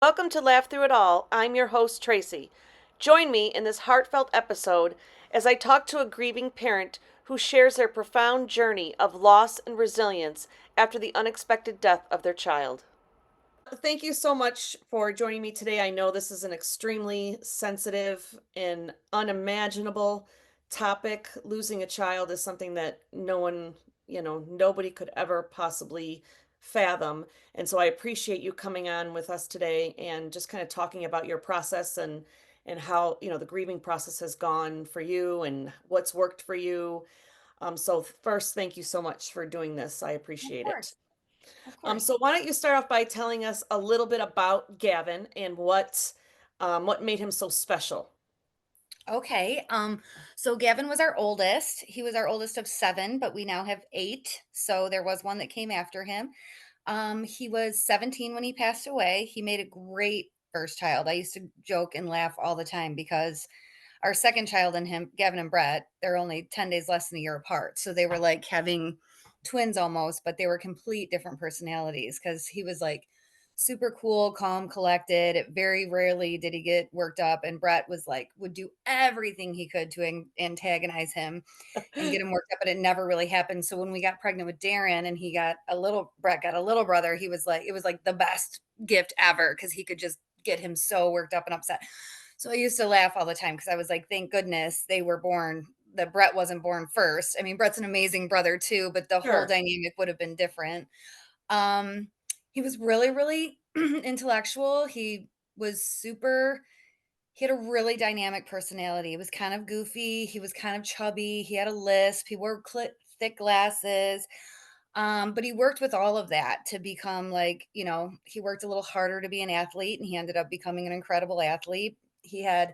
Welcome to Laugh Through It All. I'm your host, Tracy. Join me in this heartfelt episode as I talk to a grieving parent who shares their profound journey of loss and resilience after the unexpected death of their child. Thank you so much for joining me today. I know this is an extremely sensitive and unimaginable topic. Losing a child is something that no one, nobody could ever possibly fathom. And so I appreciate you coming on with us today and just kind of talking about your process and how, the grieving process has gone for you and what's worked for you. So first, thank you so much for doing this. I Of appreciate it. course, of course. So why don't you start off by telling us a little bit about Gavin and what made him so special? Okay. So Gavin was our oldest. He was our oldest of seven, but we now have eight. So there was one that came after him. He was 17 when he passed away. He made a great first child. I used to joke and laugh all the time because our second child and him, Gavin and Brett, they're only 10 days less than a year apart. So they were like having twins almost, but they were complete different personalities because he was like super cool, calm, collected. Very rarely did he get worked up. And Brett was like, would do everything he could to antagonize him and get him worked up, but it never really happened. So when we got pregnant with Darren and Brett got a little brother, he was like, it was like the best gift ever because he could just get him so worked up and upset. So I used to laugh all the time because I was like, thank goodness they were born, that Brett wasn't born first. I mean, Brett's an amazing brother too, but the whole Sure. dynamic would have been different. Um, he was really, really intellectual. He had a really dynamic personality. He was kind of goofy. He was kind of chubby. He had a lisp. He wore thick glasses. But he worked with all of that to become like, he worked a little harder to be an athlete and he ended up becoming an incredible athlete. He had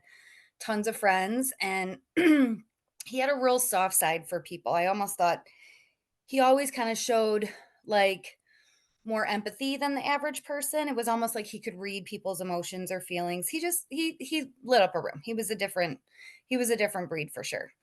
tons of friends and he had a real soft side for people. I almost thought he always kind of showed like more empathy than the average person. It was almost like he could read people's emotions or feelings. He lit up a room. He was a different breed for sure.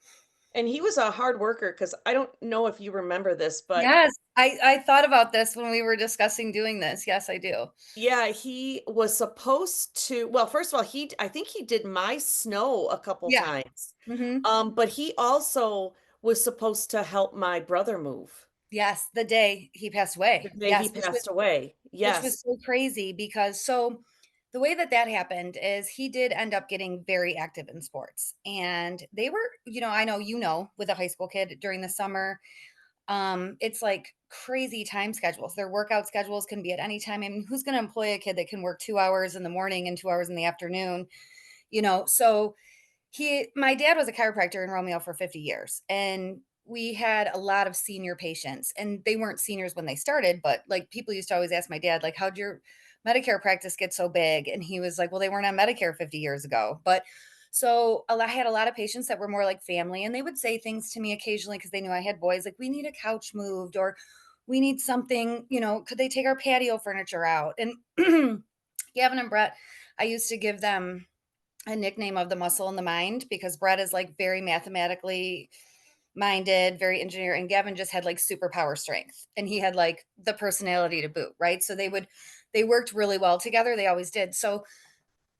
And he was a hard worker because I don't know if you remember this, but Yes, I thought about this when we were discussing doing this. Yes, I do. yeah, he was supposed to, well, first of all, I think he did my snow a couple Yeah. times. Mhm. But he also was supposed to help my brother move Yes, the day he passed the away. day he Yes, which was passed away. which was Yes. so crazy because the way that that happened is he did end up getting very active in sports, and they were, I know, with a high school kid during the summer, it's like crazy time schedules. Their workout schedules can be at any time. I mean, who's going to employ a kid that can work 2 hours in the morning and 2 hours in the afternoon, So my dad was a chiropractor in Romeo for 50 years, and we had a lot of senior patients, and they weren't seniors when they started, but like people used to always ask my dad, like, how'd your Medicare practice get so big? And he was like, well, they weren't on Medicare 50 years ago. But so I had a lot of patients that were more like family, and they would say things to me occasionally because they knew I had boys, like, we need a couch moved, or we need something, could they take our patio furniture out? And Gavin and Brett, I used to give them a nickname of the muscle and the mind because Brett is like very mathematically minded, very engineer, and Gavin just had like superpower strength and he had like the personality to boot, right? So they worked really well together. They always did. So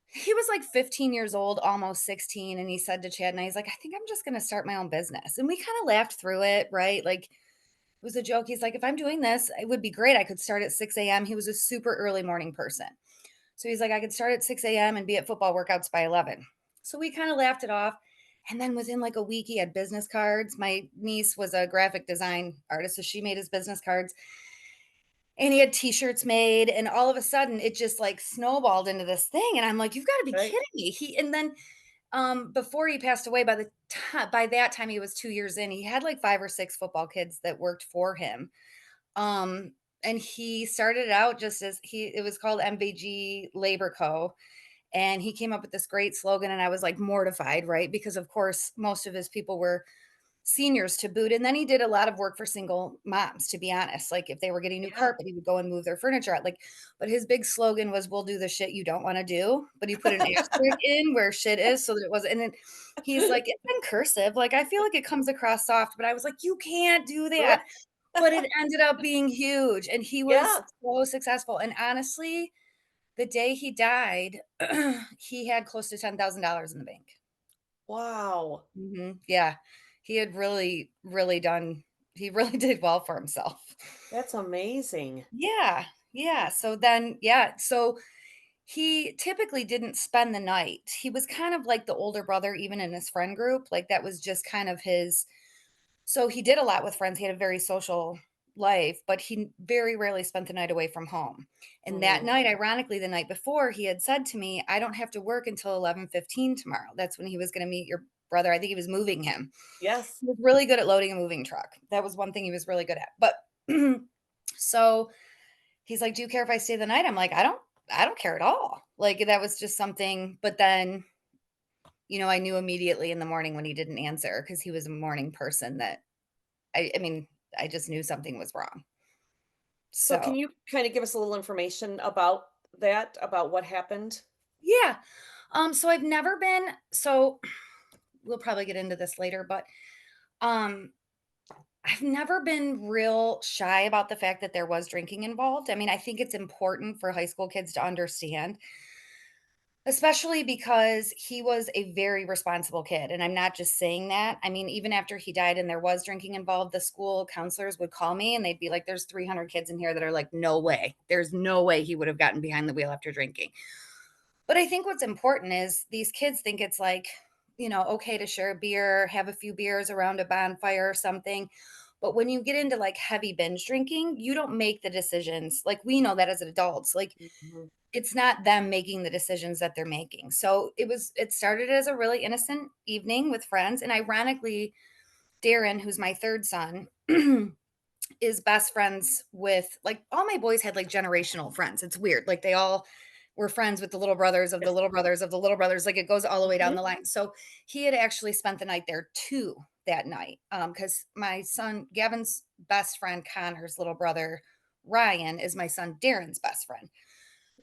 he was like 15 years old, almost 16, and he said to Chad and I, he's like, I think I'm just gonna start my own business. And we kind of laughed through it, right? Like it was a joke. He's like, if I'm doing this, it would be great. I could start at 6 a.m. He was a super early morning person. So he's like, I could start at 6 a.m. and be at football workouts by 11. So we kind of laughed it off. And then within like a week, he had business cards. My niece was a graphic design artist, so she made his business cards and he had t-shirts made. And all of a sudden, it just like snowballed into this thing. And I'm like, you've got to be Right. kidding me. And then before he passed away, by that time he was 2 years in, he had like 5 or 6 football kids that worked for him. Um, and he started out just as it was called MVG Labor Co. And he came up with this great slogan. And I was like mortified, right? Because, of course, most of his people were seniors to boot. And then he did a lot of work for single moms, to be honest. Like if they were getting new Yeah. carpet, he would go and move their furniture out. Like, but his big slogan was, we'll do the shit you don't want to do. But he put an asterisk in where shit is so that it wasn't. And then he's like, it's in cursive. Like, I feel like it comes across soft, but I was like, you can't do that. But it ended up being huge, and he was Yeah. so successful, and honestly, The day he died, he had close to $10,000 in the bank. Wow. Yeah. He had he really did well for himself. That's amazing. Yeah. Yeah. So then, yeah. So he typically didn't spend the night. He was kind of like the older brother, even in his friend group. Like that was just kind of his. So he did a lot with friends. He had a very social life, but he very rarely spent the night away from home. And that Mhm. night, ironically, the night before, he had said to me, I don't have to work until 11:15 tomorrow. That's when he was going to meet your brother. I think he was moving him. Yes. He was really good at loading a moving truck. That was one thing he was really good at. But so he's like, "Do you care if I stay the night?" I'm like, I don't care at all." Like that was just something, but then, I knew immediately in the morning when he didn't answer because he was a morning person that I mean, I just knew something was wrong. So can So, you kind of give us a little information about that, about what happened? yeah. So I've never been so we'll probably get into this later, but um I've never been real shy about the fact that there was drinking involved. I mean, I think it's important for high school kids to understand, especially because he was a very responsible kid. And I'm not just saying that. I mean, even after he died and there was drinking involved, the school counselors would call me and they'd be like, there's 300 kids in here that are like, no way. There's no way he would have gotten behind the wheel after drinking. But I think what's important is these kids think it's like, okay to share a beer, have a few beers around a bonfire or something. But when you get into like heavy binge drinking, you don't make the decisions. Like we know that as adults. Like Mhm. it's not them making the decisions that they're making. So it started as a really innocent evening with friends. And ironically, Darren, who's my third son, is best friends with like all my boys had like generational friends. It's weird. Like they all were friends with the little brothers of the Yes. little brothers of the little brothers. Like it goes all the way down Mhm. the line. So he had actually spent the night there too that night. Because my son Gavin's best friend Connor's little brother Ryan is my son Darren's best friend.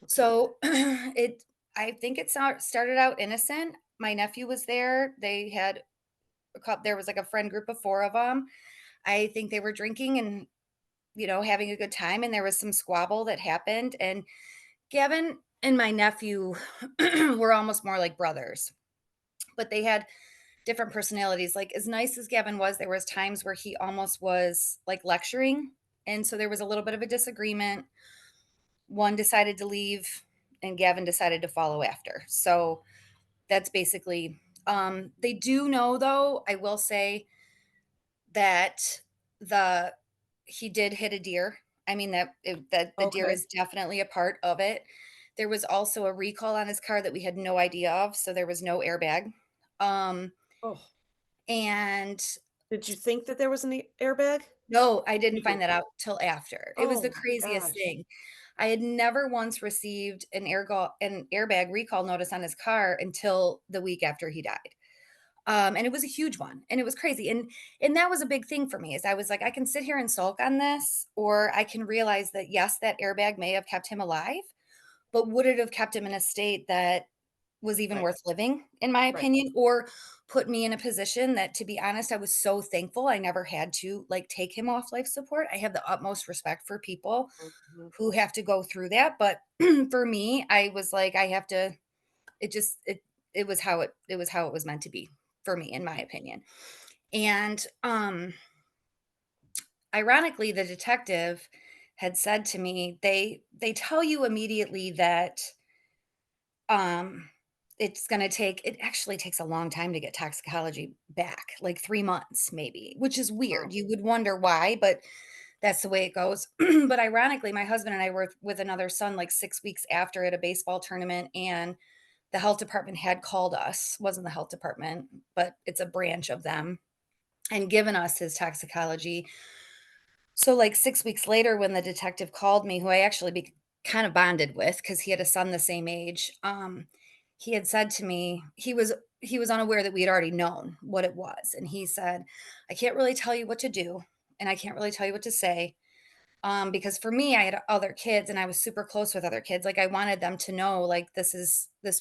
Okay. So I think started out innocent. My nephew was there. They had there was like a friend group of four of them. I think they were drinking and having a good time, and there was some squabble that happened, and Gavin and my nephew were almost more like brothers, but they had different personalities. Like, as nice as Gavin was, there was times where he almost was, like, lecturing, and so there was a little bit of a disagreement. One decided to leave, and Gavin decided to follow after. So, that's basically they do know, though, I will say that the he did hit a deer. I mean, that the deer Okay. is definitely a part of it. There was also a recall on his car that we had no idea of, so there was no airbag. Um, Oh, and did you think that there was an airbag? no, I didn't You find did. that out till after. It was Oh the my craziest gosh. thing. I had never once received an airbag recall notice on his car until the week after he died. And it was a huge one, and it was crazy, and that was a big thing for me, is I was like, "I can sit here and sulk on this, or I can realize that, yes, that airbag may have kept him alive, but would it have kept him in a state that was even Right. worth living, in my Right. opinion, or put me in a position that, to be honest, I was so thankful I never had to, like, take him off life support. I have the utmost respect for people Mhm. who have to go through that, but for me, I was like, I have to it just it was how it was meant to be for me, in my opinion. And ironically, the detective had said to me, they tell you immediately that um it actually takes a long time to get toxicology back, like 3 months maybe, which is weird. Wow. You would wonder why, but that's the way it goes. But ironically, my husband and I were with another son like 6 weeks after at a baseball tournament, and the health department had called us, wasn't the health department, but it's a branch of them, and given us his toxicology. So, like 6 weeks later, when the detective called me, who I actually kind of bonded with because he had a son the same age, he had said to me, he was unaware that we had already known what it was, and he said, "I can't really tell you what to do, and I can't really tell you what to say." Because for me, I had other kids and I was super close with other kids. Like I wanted them to know, like, this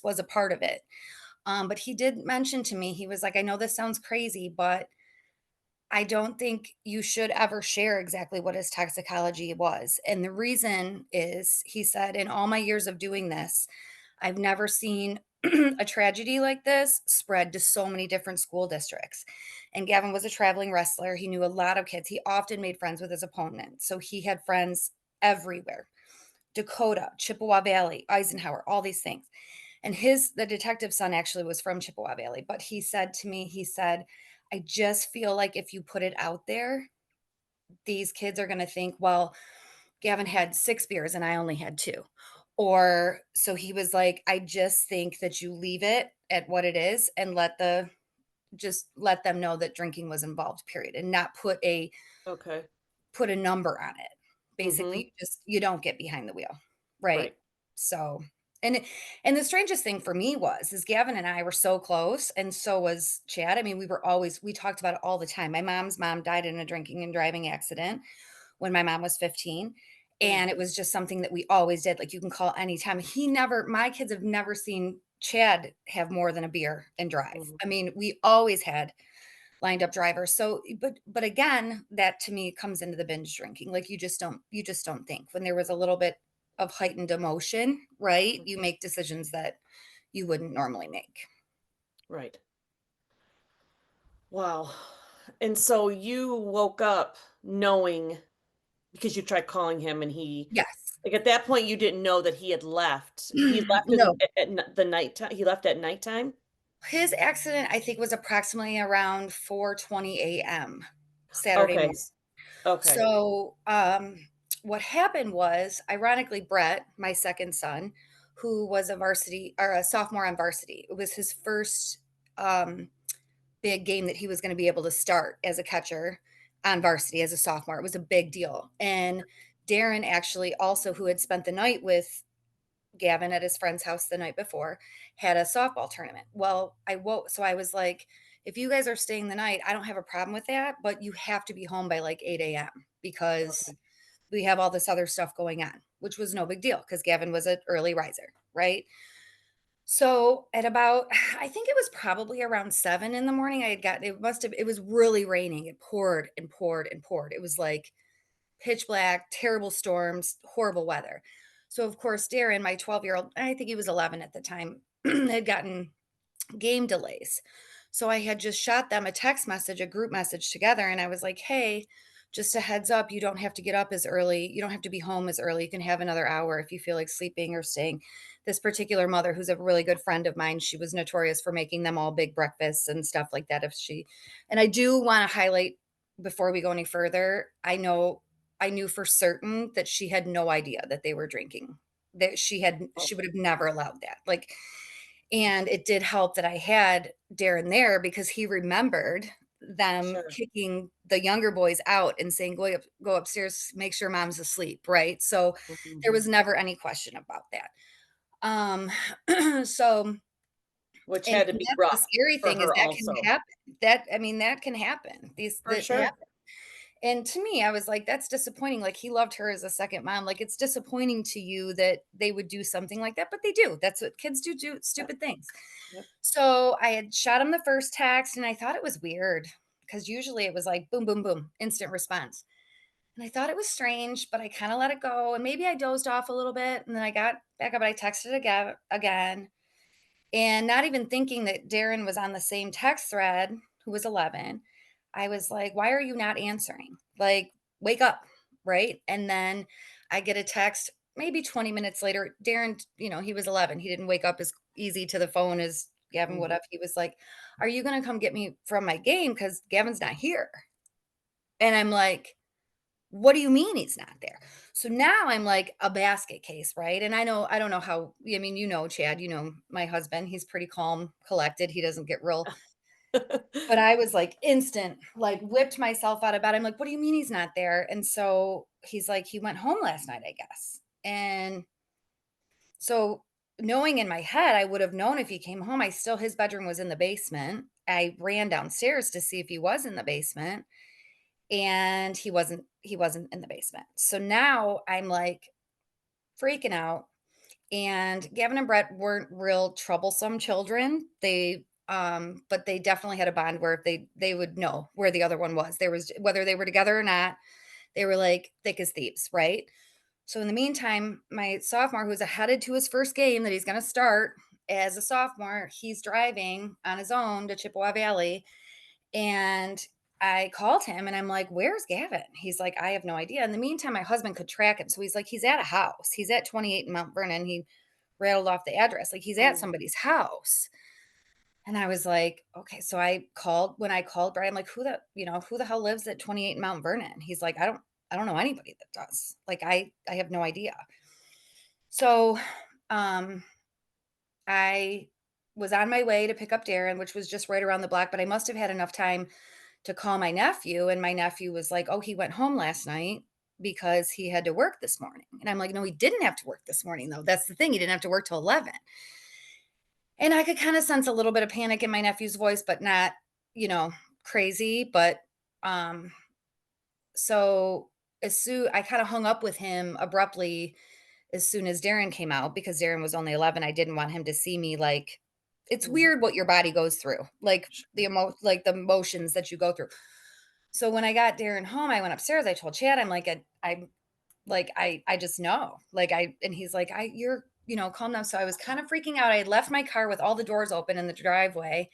was a part of it. But he did mention to me, he was like, I know this sounds crazy, but I don't think you should ever share exactly what his toxicology was. And the reason is he said, in all my years of doing this, I've never seen a tragedy like this spread to so many different school districts. And Gavin was a traveling wrestler. He knew a lot of kids. He often made friends with his opponent. So he had friends everywhere. Dakota, Chippewa Valley, Eisenhower, all these things. And the detective's son actually was from Chippewa Valley, but he said to me, he said, I just feel like if you put it out there, these kids are going to think, well, Gavin had 6 beers and I only had two. Or so he was like, I just think that you leave it at what it is and just let them know that drinking was involved, period, and not Okay. put a number on it. Basically, Mm-hmm. you don't get behind the wheel, right? Right. So, and and the strangest thing for me was is Gavin and I were so close, and so was Chad. I mean, we talked about it all the time. My mom's mom died in a drinking and driving accident when my mom was 15. Mm, And it was just something that we always did. Like you can call anytime. My kids have never seen Chad have more than a beer and drive. mhm. I mean, we always had lined up drivers. So, but again, that to me comes into the binge drinking. Like you just don't think when there was a little bit of heightened emotion, right? You make decisions that you wouldn't normally make. Right. Wow. And so you woke up knowing because you tried calling him and Yes. like at that point you didn't know that he had left. He left No. the nighttime. He left at nighttime? His accident, I think, was approximately around 4:20 a.m. Saturday Okay. morning. Okay. So, what happened was, ironically, Brett, my second son, who was a varsity or a sophomore on varsity, it was his first big game that he was going to be able to start as a catcher on varsity as a sophomore. It was a big deal. And Darren actually also, who had spent the night with Gavin at his friend's house the night before, had a softball tournament. Well, I woke, so I was like, if you guys are staying the night, I don't have a problem with that, but you have to be home by like 8 a.m. because Okay. we have all this other stuff going on, which was no big deal because Gavin was an early riser, right? So at about, I think it was probably around 7 in the morning, it was really raining. It poured and poured and poured. It was like pitch black, terrible storms, horrible weather. So of course, Darren, my 12-year-old, I think he was 11 at the time, had gotten game delays. So I had just shot them a text message, a group message together. And I was like, hey, just a heads up, you don't have to get up as early. You don't have to be home as early. You can have another hour if you feel like sleeping or staying. This particular mother, who's a really good friend of mine, she was notorious for making them all big breakfasts and stuff like that. And I do want to highlight before we go any further, I knew for certain that she had no idea that they were drinking. That Oh, she would have never allowed that. Like, and it did help that I had Darren there because he remembered them sure. kicking the younger boys out and saying, go upstairs, make sure mom's asleep, right? So there Mhm. was never any question about that. Um, so Which and had to be that's the rough scary for thing is her that can also. happen. That I mean, that can happen. These For that sure. happen. And to me, I was like, that's disappointing. Like he loved her as a second mom. Like it's disappointing to you that they would do something like that, but they do. That's what kids do Yep. stupid things. Yep. So I had shot him the first text and I thought it was weird because usually it was like boom, boom, boom, instant response. And I thought it was strange, but I kind of let it go. And maybe I dozed off a little bit. And then I got back up. I texted again. And not even thinking that Darren was on the same text thread, who was 11, I was like, "Why are you not answering? Like, wake up." Right? And then I get a text maybe 20 minutes later. Darren, he was 11. He didn't wake up as easy to the phone as Gavin would Mhm. have. He was like, "Are you going to come get me from my game? Because Gavin's not here." And I'm like, what do you mean he's not there? So now I'm like a basket case, right? And I don't know how, I mean, Chad, my husband, he's pretty calm, collected. He doesn't get real, but I was like instant, like whipped myself out of bed. I'm like, what do you mean he's not there? And so he's like, he went home last night, I guess. And so knowing in my head, I would have known if he came home. His bedroom was in the basement. I ran downstairs to see if he was in the basement and he wasn't in the basement. So now I'm like freaking out and Gavin and Brett weren't real troublesome children. But they definitely had a bond where if they would know where the other one was. There was whether they were together or not, they were like thick as thieves, right? So in the meantime, my sophomore, who's headed to his first game that he's going to start as a sophomore, he's driving on his own to Chippewa Valley, and I called him and I'm like, "Where's Gavin?" He's like, "I have no idea." In the meantime, my husband could track him, so he's like, "He's at a house. He's at 28 in Mount Vernon." He rattled off the address, like he's at Mm. somebody's house. And I was like, okay. So I called when I called Brian, I'm like, who the hell lives at 28 Mount Vernon? He's like, I don't know anybody that does. Like I have no idea. So um I was on my way to pick up Darren, which was just right around the block, but I must have had enough time to call my nephew. And my nephew was like, "Oh, he went home last night because he had to work this morning." And I'm like, "No, he didn't have to work this morning, though. That's the thing. He didn't have to work till 11." And I could kind of sense a little bit of panic in my nephew's voice, but not, you know, crazy. But um, so as soon I kind of hung up with him abruptly as soon as Darren came out because Darren was only 11. I didn't want him to see me like it's Mhm. weird what your body goes through, like like the emotions that you go through. So when I got Darren home, I went upstairs. I told Chad, I'm like, I'm like, I just know. Like and he's like, you're, calm down. So I was kind of freaking out. I had left my car with all the doors open in the driveway.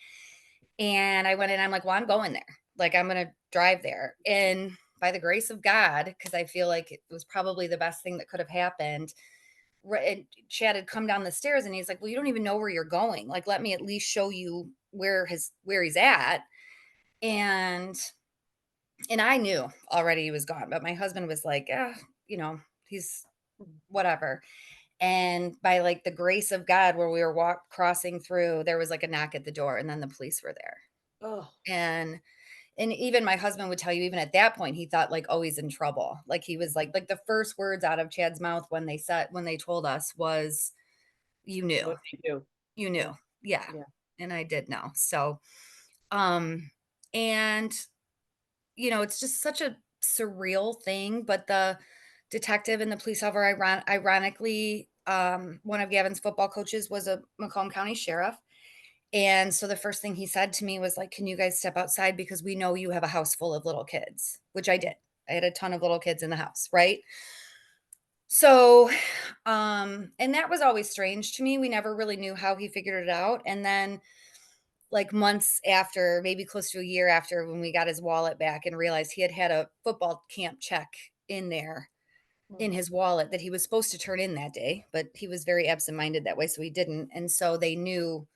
And I went in, I'm like, well, I'm going there. Like, I'm gonna drive there. And by the grace of God, because I feel like it was probably the best thing that could have happened. And Chad had come down the stairs and he's like, well, you don't even know where you're going. Like, let me at least show you where he's at. And I knew already he was gone, but my husband was like, he's whatever. And by like the grace of God, where we were crossing through, there was like a knock at the door, and then the police were there. Oh, And even my husband would tell you, even at that point, he thought like, oh, he's in trouble. Like he was like the first words out of Chad's mouth when they told us was, "You knew, what do you do? you Yeah, knew, yeah," yeah. and I did know. So, um, and it's just such a surreal thing, but the detective and the police officer, ironically, one of Gavin's football coaches was a Macomb County sheriff, and so the first thing he said to me was like, "Can you guys step outside because we know you have a house full of little kids," which I did. I had a ton of little kids in the house, right? So, and that was always strange to me. We never really knew how he figured it out, and then like months after, maybe close to a year after, when we got his wallet back and realized he had a football camp check in there in Mm. his wallet that he was supposed to turn in that day, but he was very absent-minded that way, so he didn't. And so they knew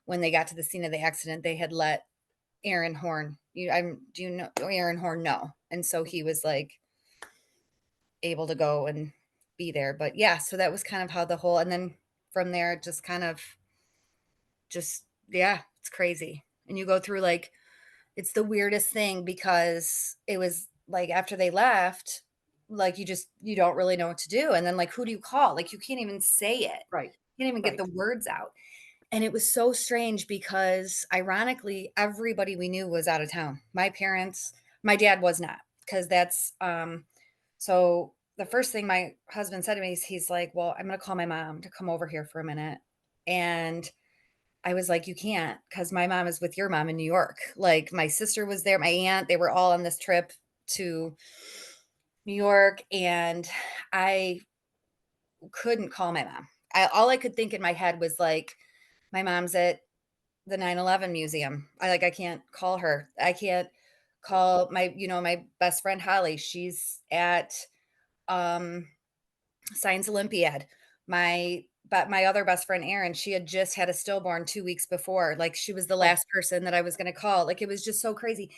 when they got to the scene of the accident, they had let Aaron Horn, do you know Aaron Horn? No. And so he was like able to go and be there. But yeah, so that was kind of how and then from there, just kind of yeah, it's crazy. And you go through like, it's the weirdest thing because it was like after they left, like you don't really know what to do. And then like who do you call? Like you can't even say it. Right, You can't even get right. the words out. And it was so strange because ironically, everybody we knew was out of town. My parents, my dad was not, because so the first thing my husband said to me is he's like, well, I'm gonna call my mom to come over here for a minute. And I was like, "You can't, because my mom is with your mom in New York." Like, my sister was there, my aunt, they were all on this trip to New York, and I couldn't call my mom. All I could think in my head was, like, my mom's at the 9/11 museum. I can't call her. I can't call my best friend Holly. She's at, um Science Olympiad. My other best friend Erin, she had just had a stillborn 2 weeks before. Like, she was the Oh, last person that I was gonna call. Like, it was just so crazy.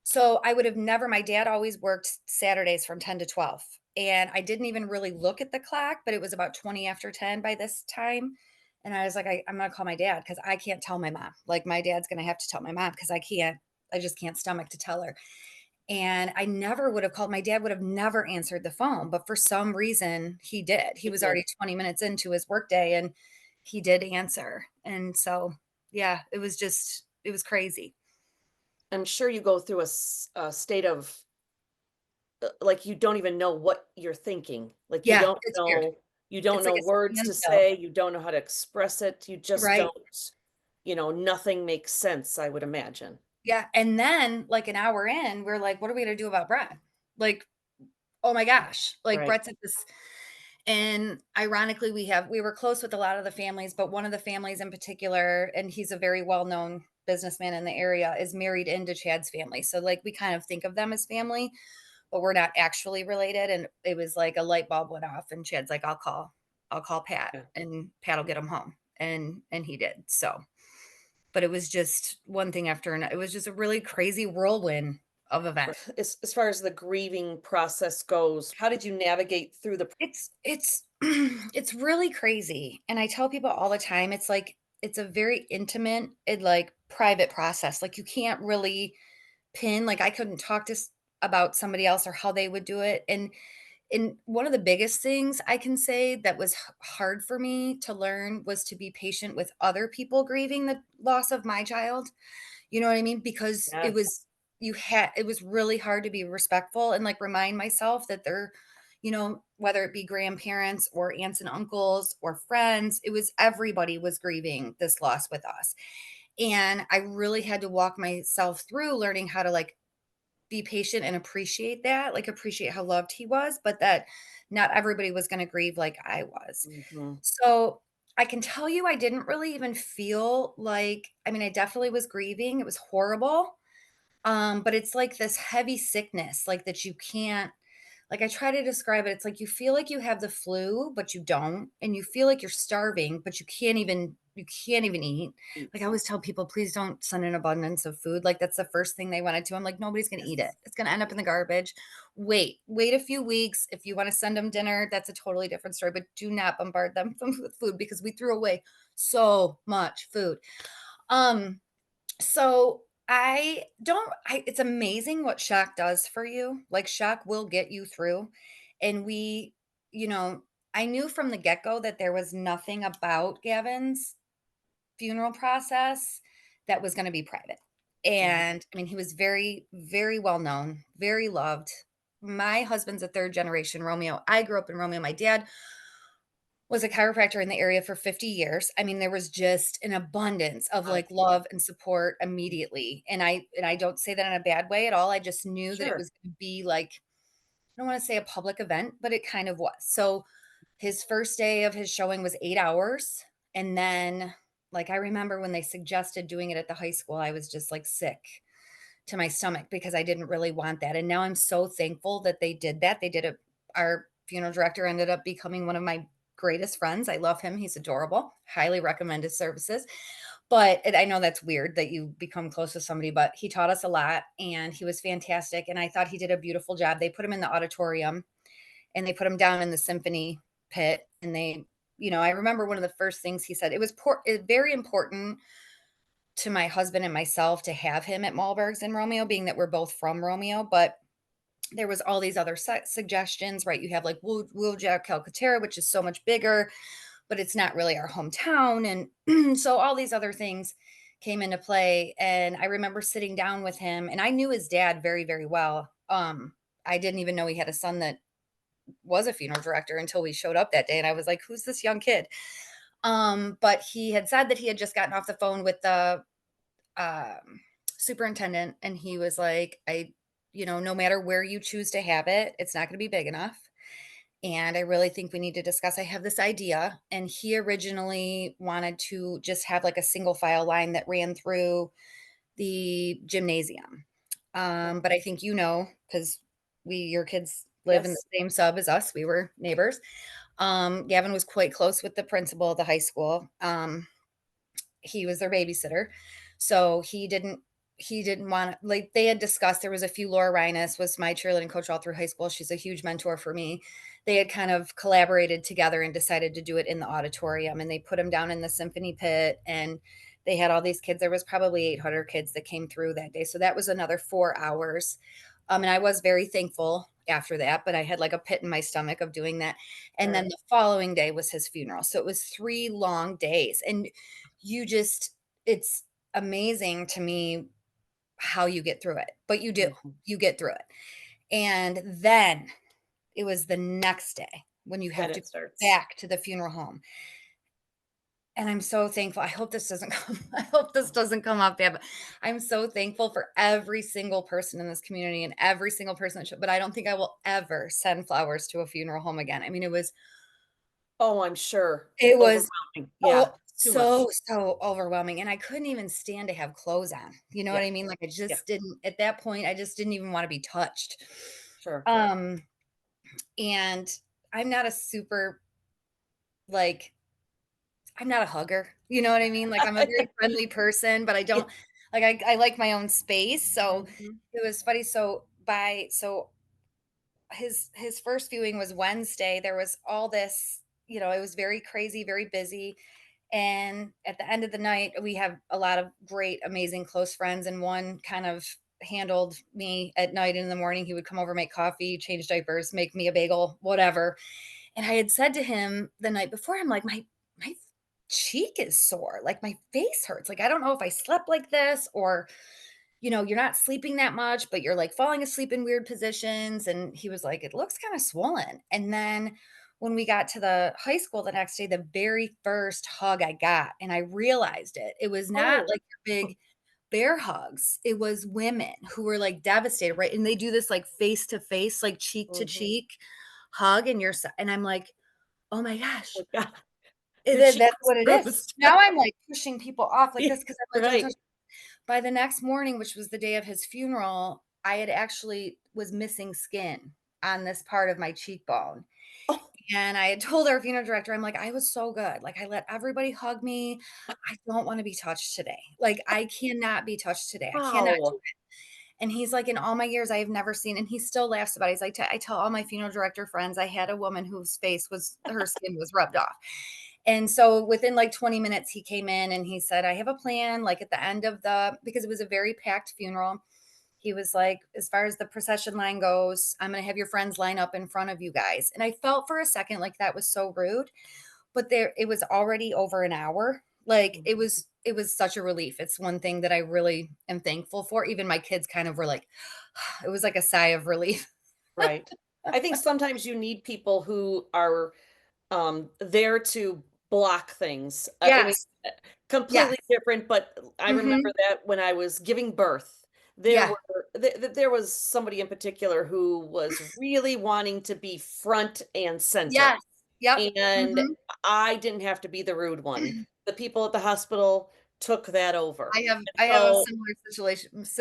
So, I would have never my dad always worked Saturdays from 10 to 12, and I didn't even really look at the clock, but it was about 20 after 10 by this time, and I was like, I'm gonna call my dad because I can't tell my mom. Like, my dad's gonna have to tell my mom because I just can't stomach to tell her. And I never would have called my dad would have never answered the phone, but for some reason he did. He he was did. already 20 minutes into his workday and he did answer. And so, yeah, it was crazy. I'm sure you go through a state of like you don't even know what you're thinking. Like Yeah, it's weird. you don't It's like know a words to standstill, say, you don't know how to express it. You just right? don't. nothing makes sense, I would imagine. Yeah, and then, like, an hour in, we're like, "What are we gonna do about Brett?" Like, oh my gosh, like, Right. Brett's at this and ironically, we were close with a lot of the families, but one of the families in particular, and he's a very well-known businessman in the area, is married into Chad's family, so, like, we kind of think of them as family, but we're not actually related, and it was like a light bulb went off, and Chad's like, I'll call Pat, Yeah. and Pat'll get him home," and he did, so but it was just one thing after another. It was just a really crazy whirlwind of events. As far as the grieving process goes, how did you navigate through the It's it's really crazy, and I tell people all the time, it's like it's a very intimate and, like, private process, like, you can't really pin like, I couldn't talk to s about somebody else or how they would do it, and one of the biggest things I can say that was hard for me to learn was to be patient with other people grieving the loss of my child. You know what I mean? Because Yes. it was really hard to be respectful and, like, remind myself that they're whether it be grandparents or aunts and uncles or friends, it was everybody was grieving this loss with us. And I really had to walk myself through learning how to, like, be patient and appreciate that, like, appreciate how loved he was, but that not everybody was gonna grieve like I was. Mhm. So, I can tell you I didn't really even feel like I mean, I definitely was grieving, it was horrible, but it's like this heavy sickness, like, that you can't like, I try to describe it, it's like you feel like you have the flu, but you don't, and you feel like you're starving, but you can't even eat. Like, I Eats. always tell people, "Please don't send an abundance of food," like, that's the first thing they wanna do. I'm like, "Nobody's gonna eat it. Yes. It's gonna end up in the garbage. Wait a few weeks. If you wanna send them dinner, that's a totally different story, but do not bombard them with food because we threw away so much food." Um so it's amazing what shock does for you. Like, shock will get you through. And you know, I knew from the get-go that there was nothing about Gavin's funeral process that was gonna be private. Mhm. And I mean, he was very, very well known, very loved. My husband's a third generation Romeo. I grew up in Romeo. My dad was a chiropractor in the area for 50 years. I mean, there was just an abundance of, Lot of like, people. love and support immediately, and I don't say that in a bad way at all, I just knew that it Sure. was gonna be, like, I don't wanna say a public event, but it kind of was. So, his first day of his showing was 8 hours, and then, like, I remember when they suggested doing it at the high school, I was just, like, sick to my stomach because I didn't really want that, and now I'm so thankful that they did that. They did it Our funeral director ended up becoming one of my greatest friends. I love him, he's adorable. Highly recommend his services. But and I know that's weird that you become close to somebody, but he taught us a lot, and he was fantastic, and I thought he did a beautiful job. They put him in the auditorium, and they put him down in the symphony pit, and I remember one of the first things he said, very important to my husband and myself to have him at Malberg's in Romeo, being that we're both from Romeo, but there was all these other suggestions, right? You have like Wheeljack Calcaterra, which is so much bigger, but it's not really our hometown. And so all these other things came into play. And I remember sitting down with him, and I knew his dad very, very well. I didn't even know he had a son that was a funeral director until we showed up that day. And I was like, who's this young kid? But he had said that he had just gotten off the phone with the um, superintendent, and he was like, no matter where you choose to have it, it's not going to be big enough. And I really think we need to discuss. I have this idea. And he originally wanted to just have like a single file line that ran through the gymnasium. But I think because your kids live in the Yes. same sub as us, we were neighbors. Gavin was quite close with the principal of the high school. He was their babysitter. So he didn't want like they had discussed there was a few Laura Reines was my cheerleading coach all through high school. She's a huge mentor for me. They had kind of collaborated together and decided to do it in the auditorium, and they put him down in the symphony pit, and they had all these kids. There was probably 800 kids that came through that day. So that was another 4 hours. And I was very thankful after that, but I had like a pit in my stomach of doing that. And then Sure. the following day was his funeral. So it was 3 long days. And you just it's amazing to me how you get through it, but you do. Mhm. You get through it. And then it was the next day when you Then have to it go starts. back to the funeral home. And I'm so thankful. I hope this doesn't come I hope this doesn't come off bad, but I'm so thankful for every single person in this community and every single person that but I don't think I will ever send flowers to a funeral home again. I mean, Oh, I'm sure. it was, Overwhelming. oh, Yeah, too much. so overwhelming, and I couldn't even stand to have clothes on, you know what Yeah, I mean? Like, I yeah, just didn't at that point, I just didn't even wanna be touched. sure. Um, and I'm not a super, like I'm not a hugger, you know what I mean? Like, I'm a very friendly person, but I Yeah. don't like, I like my own space, so Mhm. it was funny, so his first viewing was Wednesday, there was all this, it was very crazy, very busy, and at the end of the night, we have a lot of great, amazing close friends, and one kind of handled me at night and in the morning. He would come over, make coffee, change diapers, make me a bagel, whatever. And I had said to him the night before, I'm like, my cheek is sore, like my face hurts. Like I don't know if I slept like this or you're not sleeping that much, but you're like falling asleep in weird positions. And he was like, it looks kind of swollen. And then when we got to the high school the next day, the very first hug I got, and I realized it was not Oh, like your big bear hugs. It was women who were like devastated, right? And they do this like face to face, like cheek to mhm. cheek hug, and and I'm like, oh my gosh, Oh god, your cheek that's was what it is. bruised. Now I'm like pushing people off like Yeah, this because I'm like, don't touch. right. By the next morning, which was the day of his funeral, I had actually was missing skin on this part of my cheekbone. Oh, And I had told our funeral director, I'm like, I was so good. Like, I let everybody hug me. I don't want to be touched today. Like, I cannot be touched today. I cannot do wow. it. And he's like, in all my years, I have never seen, and he still laughs about it. He's like, I tell all my funeral director friends, I had a woman whose her skin was rubbed off. And so within like 20 minutes, he came in and he said, I have a plan. Like at the end of because it was a very packed funeral, he was like, as far as the procession line goes, I'm going to have your friends line up in front of you guys. And I felt for a second like that was so rude, but it was already over an hour. Like Mhm. it was such a relief. It's one thing that I really am thankful for. Even my kids kind of were like, it was like a sigh of relief. Right. I think sometimes you need people who are there to block things. I mean, Yes. Yes. completely different, but I remember Mhm. that when I was giving birth, there Yeah. were there was somebody in particular who was really wanting to be front and center, Yes. Yep. and Mhm. I didn't have to be the rude one. The people at the hospital took that over. I have a So, similar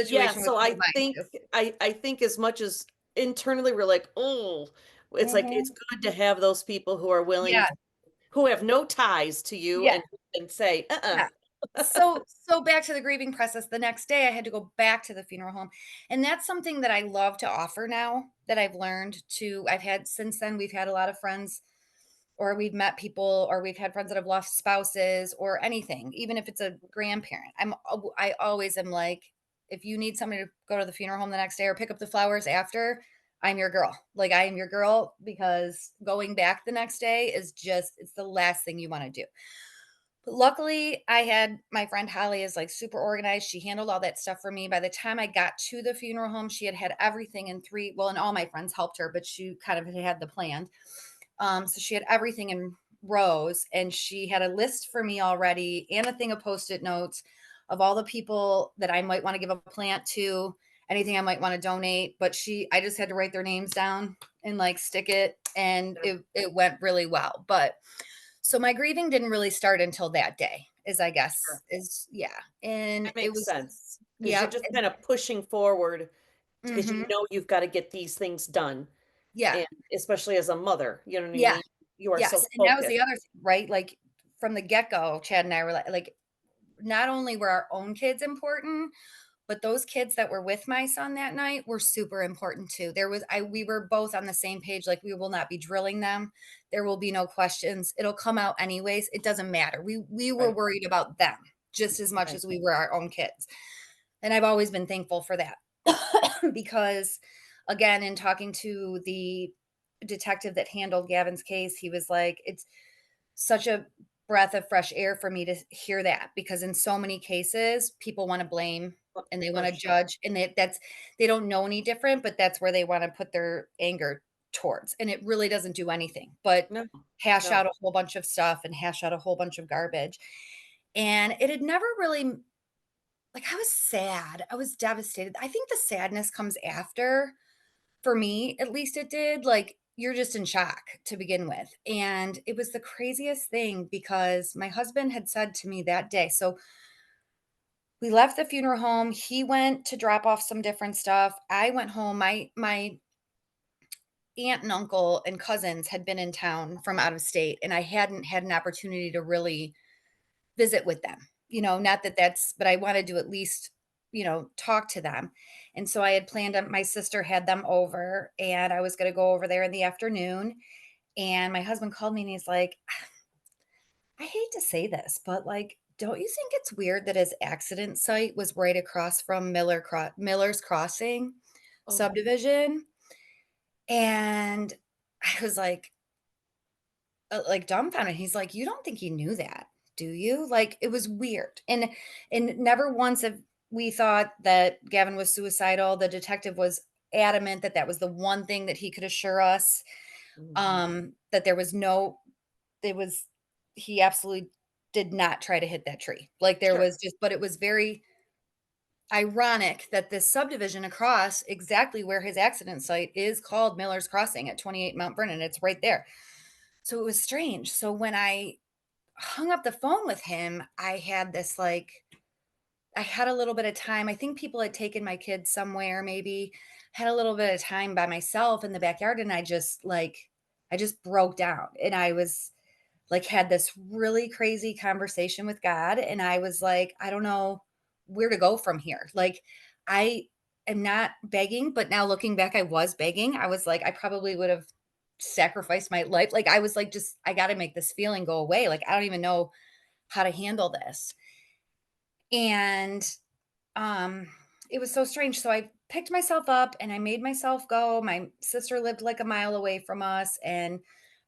yeah, situation with so one of mine too. I think as much as internally we're like, "Oh," it's like it's Mhm. good to have those people who are willing Yeah. who have no ties to you Yeah. and who can say, "Uh-uh." Yeah. So back to the grieving process, the next day I had to go back to the funeral home, and that's something that I love to offer now that I've had since then, we've had a lot of friends, or we've met people, or we've had friends that have lost spouses or anything, even if it's a grandparent. I always am like, if you need somebody to go to the funeral home the next day or pick up the flowers after, I'm your girl. Like, I am your girl because going back the next day it's the last thing you wanna do. But luckily, I had my friend Holly is like super organized. She handled all that stuff for me. By the time I got to the funeral home, she had everything in well, and all my friends helped her, but she kind of had the plan. So she had everything in rows, and she had a list for me already and a thing of post-it notes of all the people that I might want to give a plant to, anything I might want to donate. But I just had to write their names down and like stick it, and Yeah, it went really well. But so my grieving didn't really start until that day, is I sure. guess is yeah. And That it makes was sense because 'cause you're yep. just kinda pushing forward because you Mhm. know you've gotta get these things done, Yeah. and especially as a mother, you know what I Yeah. mean? You are Yes. so And that was focused. the other thing, right? Like from the get-go, Chad and I were like not only were our own kids important, but those kids that were with my son that night were super important too. We were both on the same page, like we will not be drilling them. There will be no questions. It'll come out anyways. It doesn't matter. We were Right, worried about them just as much right. as we were our own kids. And I've always been thankful for that. Because again, in talking to the detective that handled Gavin's case, he was like, it's such a breath of fresh air for me to hear that because in so many cases, people wanna blame and they For wanna sure. judge, and they don't know any different, but that's where they wanna put their anger towards, and it really doesn't do anything but No. hash No. out a whole bunch of stuff and hash out a whole bunch of garbage. And it had never really like, I was sad, I was devastated. I think the sadness comes after, for me, at least it did, like, you're just in shock to begin with, and it was the craziest thing because my husband had said to me that day, so we left the funeral home, he went to drop off some different stuff, I went home, my aunt and uncle and cousins had been in town from out of state, and I hadn't had an opportunity to really visit with them. Not that that's but I wanted to at least, talk to them. And so I had planned on my sister had them over, and I was gonna go over there in the afternoon, and my husband called me and he's like, "I hate to say this, but, like, don't you think it's weird that his accident site was right across from Miller's Crossing Oh. subdivision?" And I was like, dumbfounded. He's like, "You don't think he knew that, do you?" Like, it was weird, and never once have we thought that Gavin was suicidal. The detective was adamant that that was the one thing that he could assure us, Mhm. that there was no it was he absolutely did not try to hit that tree. Like, there Sure. was just but it was very ironic that this subdivision across exactly where his accident site is called Miller's Crossing at 28 Mount Vernon. It's right there. So it was strange. So when I hung up the phone with him, I had this, like I had a little bit of time. I think people had taken my kids somewhere, maybe. Had a little bit of time by myself in the backyard, and I just broke down, and I was, like, had this really crazy conversation with God, and I was like, "I don't know where to go from here." Like, I am not begging, but now looking back, I was begging. I was like, I probably would have sacrificed my life. Like, I was like, just, I got to make this feeling go away. Like, I don't even know how to handle this. And um it was so strange. So I picked myself up and I made myself go. My sister lived like a mile away from us, and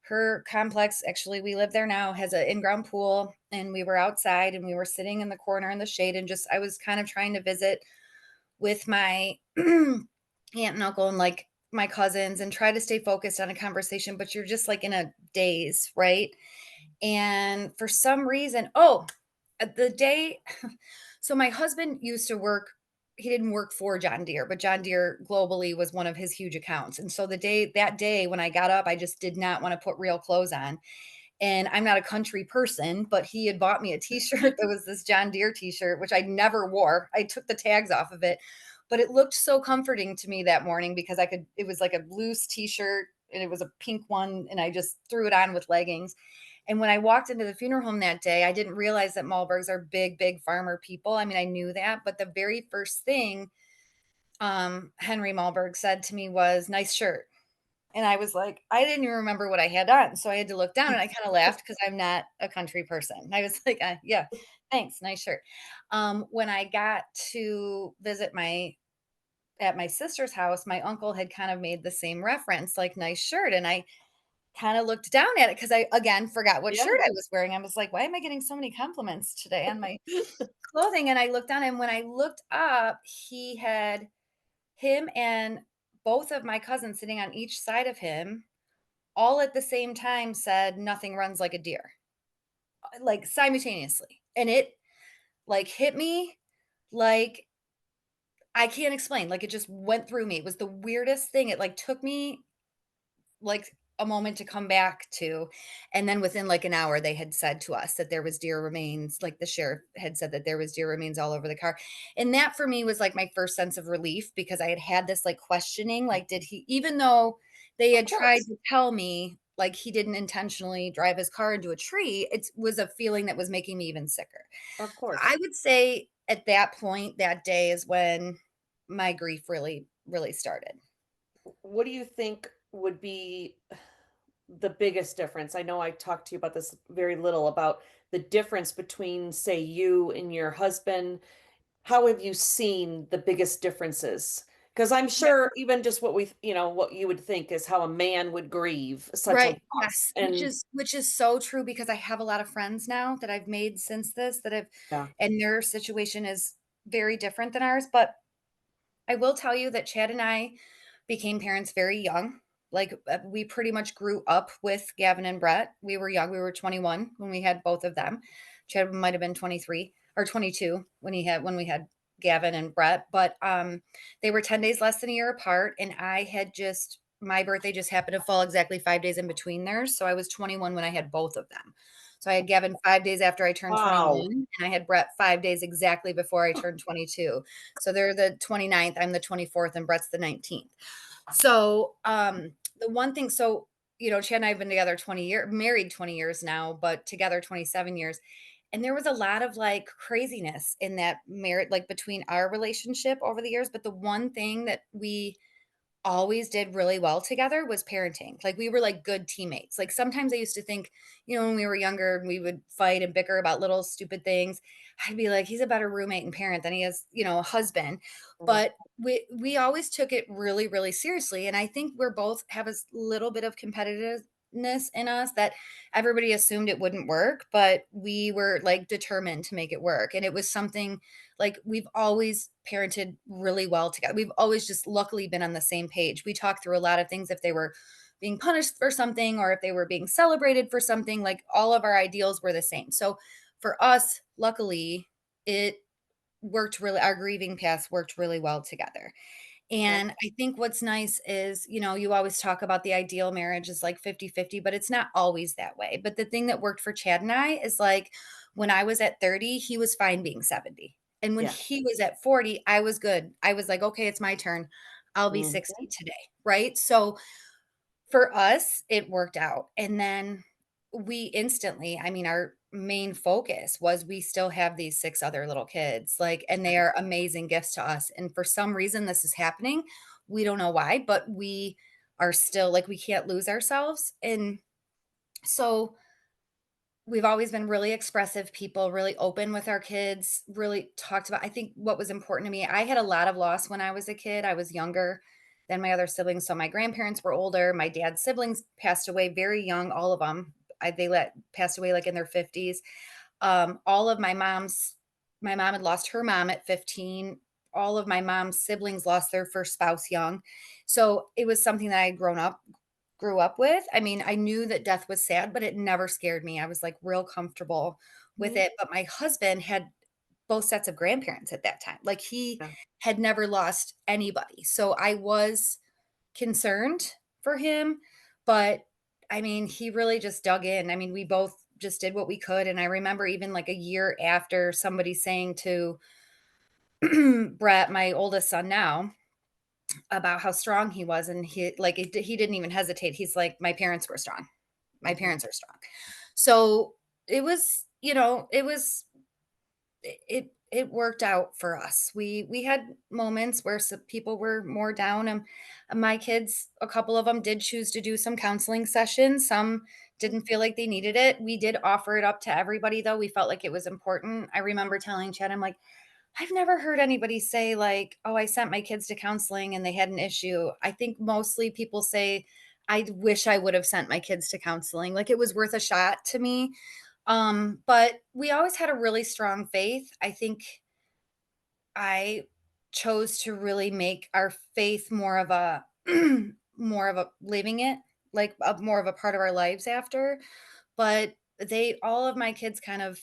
her complex, actually we live there now, has an in-ground pool, and we were outside and we were sitting in the corner in the shade, and just I was kind of trying to visit with my aunt and uncle and like my cousins and try to stay focused on a conversation, but you're just like in a daze, right? And for some reason, the day so my husband used to work he didn't work for John Deere, but John Deere globally was one of his huge accounts. And so that day when I got up, I just did not want to put real clothes on. And I'm not a country person, but he had bought me a t-shirt that was this John Deere t-shirt, which I never wore. I took the tags off of it, but it looked so comforting to me that morning because it was like a loose t-shirt and it was a pink one. And I just threw it on with leggings. And when I walked into the funeral home that day, I didn't realize that Malbergs are big, big farmer people. I mean, I knew that, but the very first thing Henry Malberg said to me was, "Nice shirt." And I was like, I didn't even remember what I had on. So I had to look down, and I kind of laughed because I'm not a country person. I was like, yeah, thanks. Nice shirt. When I got to visit at my sister's house, my uncle had kind of made the same reference, like nice shirt. And I kind of looked down at it because I again forgot what Yeah. shirt I was wearing. I was like, why am I getting so many compliments today on my clothing? And I looked down, and when I looked up, he had him and both of my cousins sitting on each side of him all at the same time said, "Nothing runs like a deer," like simultaneously. And it like hit me like I can't explain. Like, it just went through me. It was the weirdest thing. It like took me like a moment to come back to. And then within like an hour, they had said to us that there was deer remains. Like, the sheriff had said that there was deer remains all over the car. And that for me was like my first sense of relief because I had had this like questioning, like, did he, even though they Of had tried course. to tell me like he didn't intentionally drive his car into a tree, it was a feeling that was making me even sicker. Of I course. would say at that point, that day is when my grief really, really started. What do you think would be the biggest difference? I know I talked to you about this very little about the difference between, say, you and your husband. How have you seen the biggest differences? Because I'm sure even just what what you would think is how a man would grieve such a Right, loss. yes, And which is so true because I have a lot of friends now that I've made since this that have yeah, and their situation is very different than ours, but I will tell you that Chad and I became parents very young. We pretty much grew up with Gavin and Brett. We were young. We were 21 when we had both of them. Chad might have been 23 or 22 when we had Gavin and Brett, but they were 10 days less than a year apart, and I had just my birthday just happened to fall exactly 5 days in between theirs, so I was 21 when I had both of them. So I had Gavin 5 days after I turned Wow. 21, and I had Brett 5 days exactly before I turned 22. So they're the 29th, I'm the 24th, and Brett's the 19th. So, the one thing Chad and I have been together 20 years, married 20 years now, but together 27 years. And there was a lot of like craziness in that marriage, like between our relationship over the years. But the one thing that we always did really well together was parenting. Like, we were like good teammates. Like, sometimes I used to think, when we were younger and we would fight and bicker about little stupid things, I'd be like, he's a better roommate and parent than he is, a husband. Mm, But we always took it really, really seriously. And I think we're both have a little bit of competitiveness in us that everybody assumed it wouldn't work, but we were like determined to make it work. And it was something like, we've always parented really well together. We've always just luckily been on the same page. We talked through a lot of things, if they were being punished for something or if they were being celebrated for something, like all of our ideals were the same. So for us, luckily, it our grieving paths worked really well together. that- And I think what's nice is, you always talk about the ideal marriage is like 50-50, but it's not always that way. But the thing that worked for Chad and I is like, when I was at 30, he was fine being 70. And when yeah. he was at 40, I was good. I was like, okay, it's my turn. I'll be Mhm. 60 today. Right. So for us, it worked out. And then our main focus was we still have these 6 other little kids, like, and they are amazing gifts to us. And for some reason, this is happening. We don't know why, but we are still like, we can't lose ourselves. And so we've always been really expressive people, really open with our kids, really talked about, I think what was important to me, I had a lot of loss when I was a kid. I was younger than my other siblings. So my grandparents were older. My dad's siblings passed away very young, all of them. Passed away like in their 50s. All of my mom had lost her mom at 15. All of my mom's siblings lost their first spouse young. So it was something that I had grew up with. I mean, I knew that death was sad, but it never scared me. I was like real comfortable with Mhm. it. But my husband had both sets of grandparents at that time. Like, he Yeah. had never lost anybody. So I was concerned for him, but I mean, he really just dug in. I mean, we both just did what we could. And I remember even like a year after, somebody saying to Brett, my oldest son now, about how strong he was. And he didn't even hesitate. He's like, my parents were strong. My Mhm. parents are strong. So it was, it worked out for us. We had moments where some people were more down, and my kids, a couple of them did choose to do some counseling sessions. Some didn't feel like they needed it. We did offer it up to everybody, though. We felt like it was important. I remember telling Chad, I'm like, I've never heard anybody say like, "Oh, I sent my kids to counseling and they had an issue." I think mostly people say, "I wish I would have sent my kids to counseling." Like, it was worth a shot to me. But we always had a really strong faith. I think I chose to really make our faith more of a more of a living it, like more of a part of our lives after. But all of my kids kind of,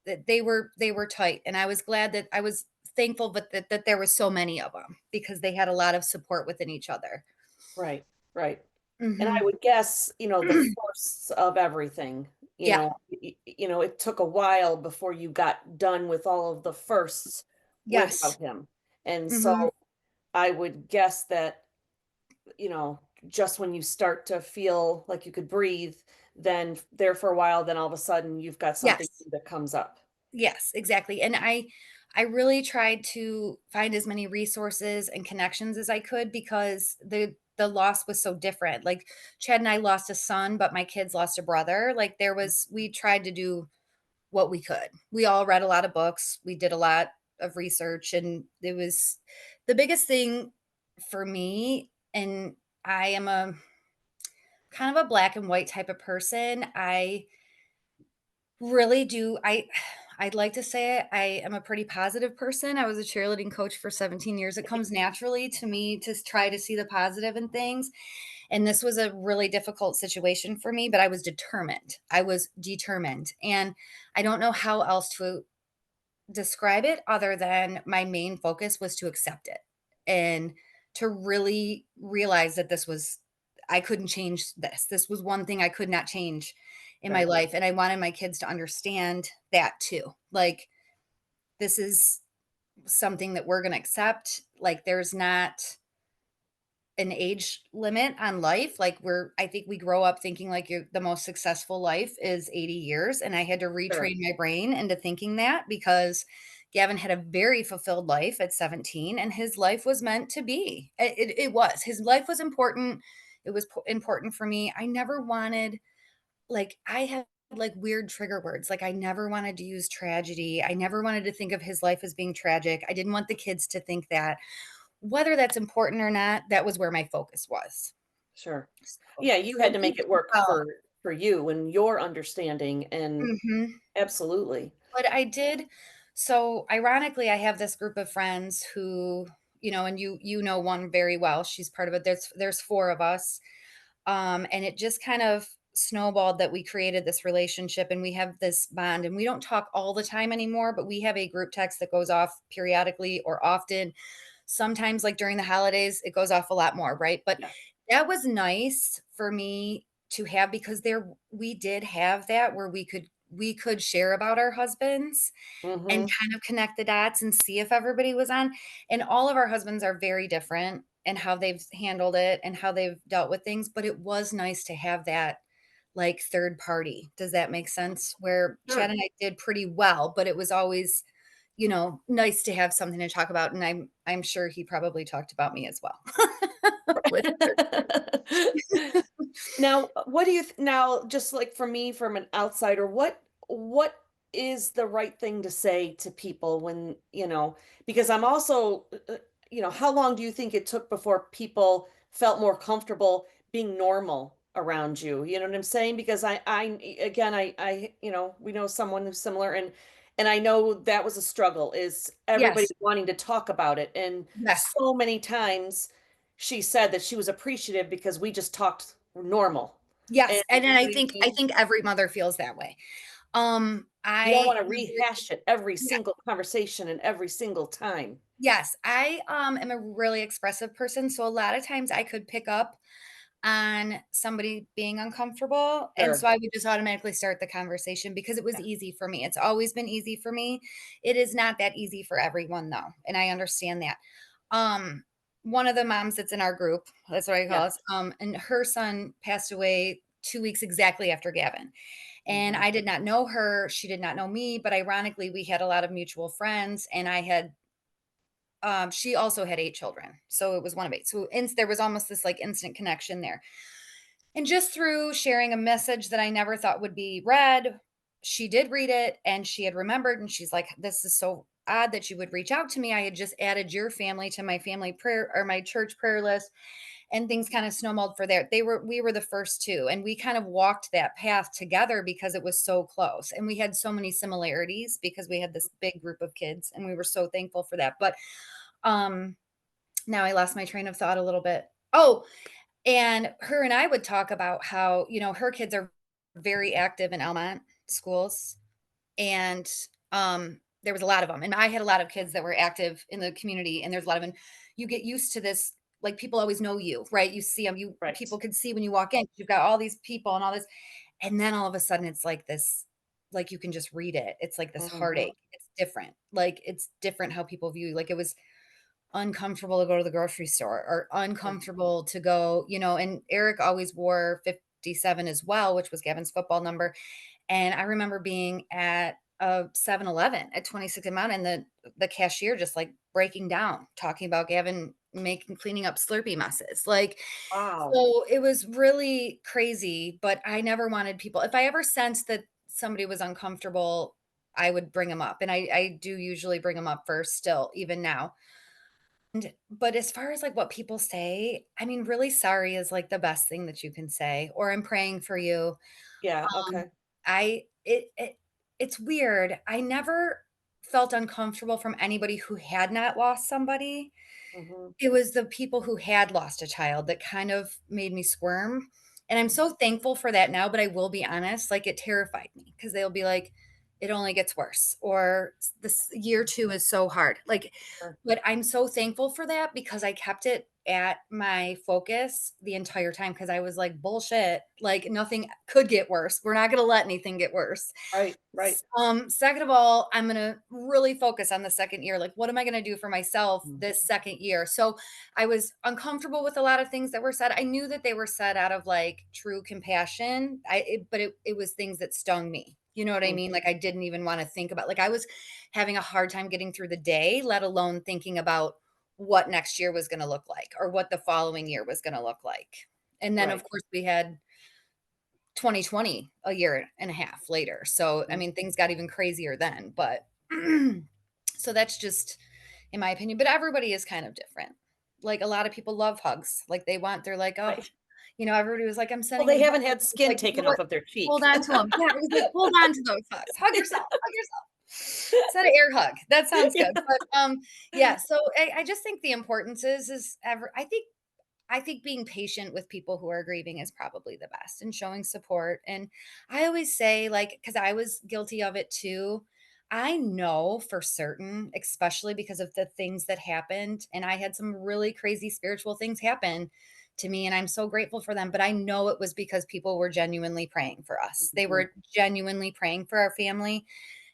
they were tight, and I was glad that I was thankful, but that there was so many of them because they had a lot of support within each other. Right, right. And I Mhm. would guess, the firsts of everything, Yeah. it took a while before you got done with all of the firsts Yes. without him. And so Mhm. I would guess that, you know, just when you start to feel like you could breathe, then there for a while, then all of a sudden you've got something Yes. that comes up. Yes, exactly. And I really tried to find as many resources and connections as I could because the loss was so different. Like, Chad and I lost a son, but my kids lost a brother. Like, we tried to do what we could. We all read a lot of books. We did a lot of research, and it was the biggest thing for me. And I am a kind of a black and white type of person. I really do. I'd like to say I am a pretty positive person. I was a cheerleading coach for 17 years. It comes naturally to me to try to see the positive in things. And this was a really difficult situation for me, but I was determined. I was determined. And I don't know how else to describe it other than my main focus was to accept it and to really realize that I couldn't change this. This was one thing I could not change in my Right. life. And I wanted my kids to understand that too. Like, this is something that we're going to accept. Like, there's not an age limit on life. Like, I think we grow up thinking like the most successful life is 80 years. And I had to Sure. retrain my brain into thinking that because Gavin had a very fulfilled life at 17 and his life was meant to be. It was. His life was important. It was important for me. I never wanted, like, I had like weird trigger words. Like, I never wanted to use tragedy. I never wanted to think of his life as being tragic. I didn't want the kids to think that. Whether that's important or not, that was where my focus was. Sure. So Yeah, you I had to did make it work well. for you and your understanding and Mhm. absolutely. But I did, so ironically, I have this group of friends who, and you know one very well. She's part of it. There's 4 of us. And it just kind of snowballed that we created this relationship and we have this bond and we don't talk all the time anymore, but we have a group text that goes off periodically or often. Sometimes, like during the holidays, it goes off a lot more, right? But Yeah. that was nice for me to have because we did have that where we could share about our husbands and Mhm. kind of connect the dots and see if everybody was on. And all of our husbands are very different and how they've handled it and how they've dealt with things, but it was nice to have that like third party. Does that make sense? Where Chad Sure. and I did pretty well, but it was always, nice to have something to talk about. And I'm sure he probably talked about me as well with third party. Now, what do you now just like for me from an outsider, what is the right thing to say to people when, because I'm also how long do you think it took before people felt more comfortable being normal around you? You know what I'm saying? Because I again we know someone who's similar and I know that was a struggle is everybody Yes. wanting to talk about it and Yes. so many times she said that she was appreciative because we just talked normal. And Yes. And I think I we think every mother feels that way. you don't I wanna rehash it every Yeah, single conversation and every single time. yes, I, am a really expressive person, so a lot of times I could pick up on somebody being uncomfortable, and so Sure. I would just automatically start the conversation because it was Yeah. easy for me. It's always been easy for me. It is not that easy for everyone though, and I understand that. Um, one of the moms that's in our group, that's what I call Yes. us, and her son passed away 2 weeks exactly after Gavin. And Mhm. I did not know her, she did not know me, but ironically, we had a lot of mutual friends, and she also had 8 children, so it was 1 of 8. So, there was almost this, like, instant connection there. And just through sharing a message that I never thought would be read, she did read it, and she had remembered, and she's like, "This is so odd that you would reach out to me. I had just added your family to my family prayer or my church prayer list," and things kinda snowballed for there. We were the first 2, and we kind of walked that path together because it was so close, and we had so many similarities because we had this big group of kids, and we were so thankful for that. But, um, now I lost my train of thought a little bit. Oh, and her and I would talk about how, her kids are very active in Elmont schools, and, there was a lot of them. And I had a lot of kids that were active in the community, and there's a lot of them. You get used to this, like, people always know you, right? You see them. Right. People could see when you walk in, you've got all these people and all this, and then all of a sudden, it's like this, like, you can just read it. It's like this Mhm. heartache. It's different. Like, it's different how people view you. Like, it was uncomfortable to go to the grocery store or Mm. uncomfortable to go, and Eric always wore 57 as well, which was Gavin's football number. And I remember being at a 7-Eleven at 26 and Mount and the cashier just like breaking down, talking about Gavin making cleaning up Slurpee messes. Like, Wow. so it was really crazy, but I never wanted people, if I ever sensed that somebody was uncomfortable, I would bring them up. And I do usually bring them up first still, even now. But as far as, like, what people say, I mean, really sorry is, like, the best thing that you can say, or I'm praying for you. Yeah, Um, okay. I it it's weird. I never felt uncomfortable from anybody who had not lost somebody. Mhm. It was the people who had lost a child that kind of made me squirm, and I'm so thankful for that now, but I will be honest, like, it terrified me because 'cause they'll be like, "It only gets worse," or "This year 2 is so hard." Like, Sure. but I'm so thankful for that because I kept it at my focus the entire time because I was like, "Bullshit, like, nothing could get worse. We're not gonna let anything get worse." Right, right. Second of all, I'm gonna really focus on the second year. Like, what am I gonna do for myself Mm. this second year? So I was uncomfortable with a lot of things that were said. I knew that they were said out of like true compassion. But it was things that stung me. You know what I Mm. mean? Like I didn't even want to think about. Like I was having a hard time getting through the day, let alone thinking about what next year was going to look like or what the following year was going to look like. And then of Right. course we had 2020 a year and a half later. So, I Mm. mean, things got even crazier then, but so that's just in my opinion, but everybody is kind of different. Like a lot of people love hugs. Like they're like, "Oh," Right. everybody was like, "I'm Well, sending they you haven't hugs." had It's skin like, "You know taken off what? of their Hold cheek. on to them." Yeah, it was like, "Hold on to those hugs. Hug yourself, hug yourself." Set an air hug. That sounds Yeah. good. But yeah, so I just think the importance is ever I think being patient with people who are grieving is probably the best and showing support. And I always say, like, because I was guilty of it too. I know for certain, especially because of the things that happened. And I had some really crazy spiritual things happen to me. And I'm so grateful for them. But I know it was because people were genuinely praying for us. They Mhm. were genuinely praying for our family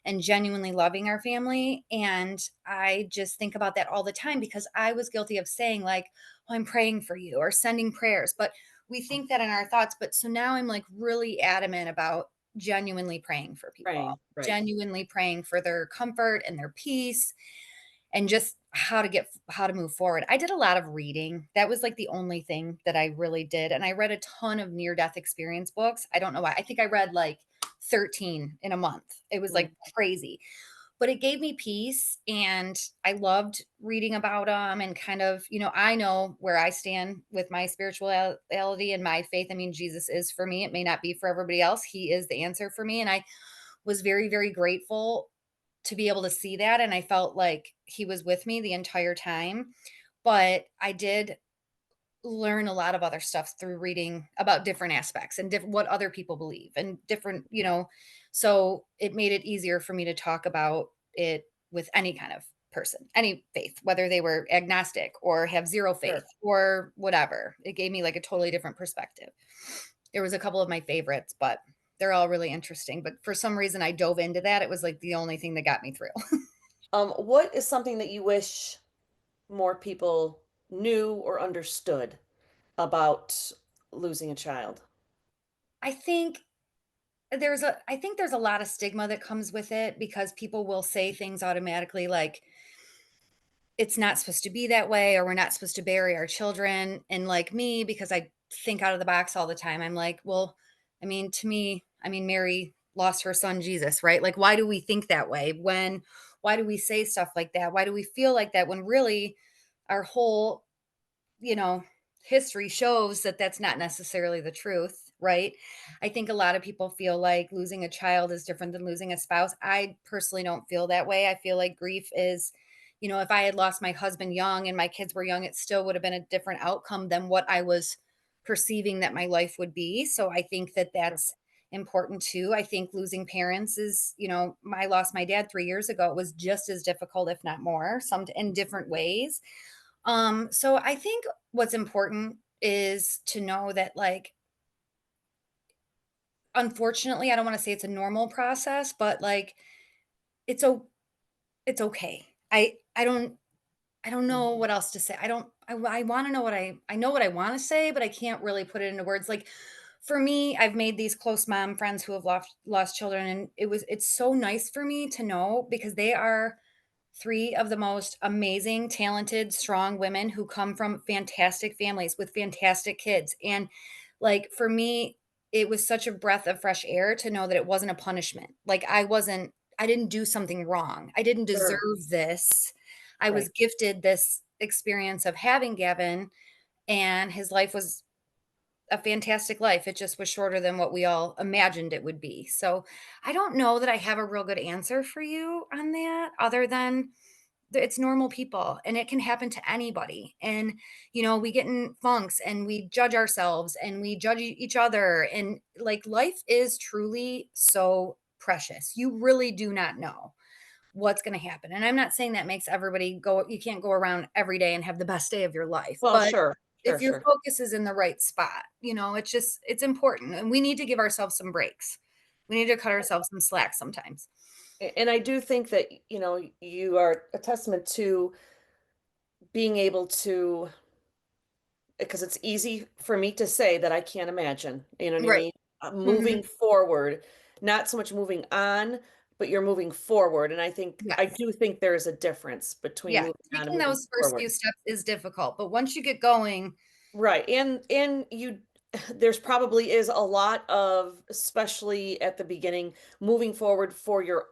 and genuinely loving our family. And I just think about that all the time because I was guilty of saying, like, "Oh, I'm praying for you," or sending prayers. But we think that in our thoughts. But so now I'm like really adamant about genuinely praying for people, Praying, right. genuinely praying for their comfort and their peace and just how to move forward. I did a lot of reading. That was like the only thing that I really did. And I read a ton of near death experience books. I don't know why. I think I read like 13 in a month. It was Mm. like crazy, but it gave me peace and I loved reading about them and kind of, I know where I stand with my spirituality and my faith. I mean, Jesus is for me. It may not be for everybody else. He is the answer for me. And I was very, very grateful to be able to see that. And I felt like he was with me the entire time. But I did learn a lot of other stuff through reading about different aspects and what other people believe and different, so it made it easier for me to talk about it with any kind of person, any faith, whether they were agnostic or have zero faith Sure. or whatever. It gave me like a totally different perspective. There was a couple of my favorites, but they're all really interesting. But for some reason I dove into that. It was like the only thing that got me through. What is something that you wish more people knew or understood about losing a child? I think there's a lot of stigma that comes with it because people will say things automatically like it's not supposed to be that way or we're not supposed to bury our children. And like me, because I think out of the box all the time, I'm like, well, I mean, to me, I mean, Mary lost her son Jesus, right? Like, why do we think that way? Why do we say stuff like that? Why do we feel like that when really our whole you know, history shows that that's not necessarily the truth, right? I think a lot of people feel like losing a child is different than losing a spouse. I personally don't feel that way. I feel like grief is, if I had lost my husband young and my kids were young, it still would have been a different outcome than what I was perceiving that my life would be. So I think that Sure. that's important too. I think losing parents is, I lost my dad 3 years ago. It was just as difficult, if not more, some in different ways. So I think what's important is to know that like unfortunately, I don't want to say it's a normal process, but like it's it's okay. I don't Mm. know what else to say. I want to know I know what I want to say, but I can't really put it into words. Like for me, I've made these close mom friends who have lost children and it's so nice for me to know because they are 3 of the most amazing, talented, strong women who come from fantastic families with fantastic kids, and, like, for me, it was such a breath of fresh air to know that it wasn't a punishment. Like, I didn't do something wrong. I didn't Sure. deserve this. I was Right. gifted this experience of having Gavin, and his life was a fantastic life. It just was shorter than what we all imagined it would be. So I don't know that I have a real good answer for you on that other than it's normal people and it can happen to anybody. And, we get in funks and we judge ourselves and we judge each other. And like life is truly so precious. You really do not know what's going to happen. And I'm not saying that makes everybody go, you can't go around every day and have the best day of your life. Well, But sure, sure, if your sure. focus is in the right spot, it's important. And we need to give ourselves some breaks. We need to cut ourselves some slack sometimes. And I do think that, you are a testament to being able to, because it's easy for me to say that I can't imagine, you know what I Right. mean? Hmm. Moving forward, not so much moving on, but you're moving forward. And I Yes. do think there is a difference between Yeah, moving on and taking moving those first forward. few steps is difficult, but once you get going, Right. And you there's probably is a lot of, especially at the beginning, moving forward for your